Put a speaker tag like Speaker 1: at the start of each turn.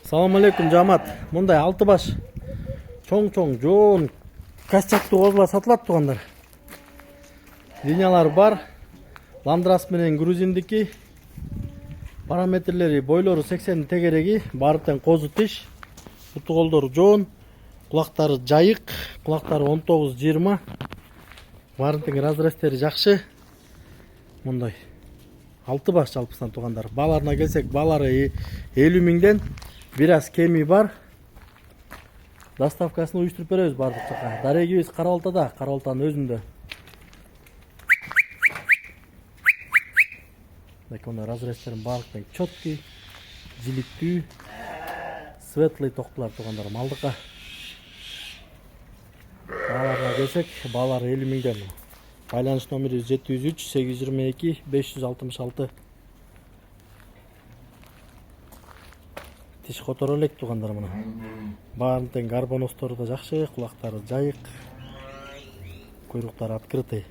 Speaker 1: Салам алейкум жамат. Мындай 6 баш чоң жоон кастяктуу козулар сатылат тугандар. Линиялар бар. Ландрас менен грузиндики. Параметрлери бойлору 80 тегереги, баары тең козу тиш. Буту колдору жоон, кулактары жайык, кулактары 19-20. Баары тең разрестери жакшы. Мындай 6 баш жалпысынан тугандар. Баларына келсек, балары 50 миңден бир аз кеми бар. Доставкасын уюштуруп беребиз бардык жака. Дарегибиз Карабалтада, Карабалтанын өзүндө. Мына разрестерин баардык чөткү, жиликтүү, светлый токтулар тугандар малдыкка. Баларына келсек, балары 50 миңден. Байланыш номери 703 822 566. Тиш которо элек тугандар мына. Баарын тең гарбоностору да жакшы, кулактары жайык, куйруктары открытый.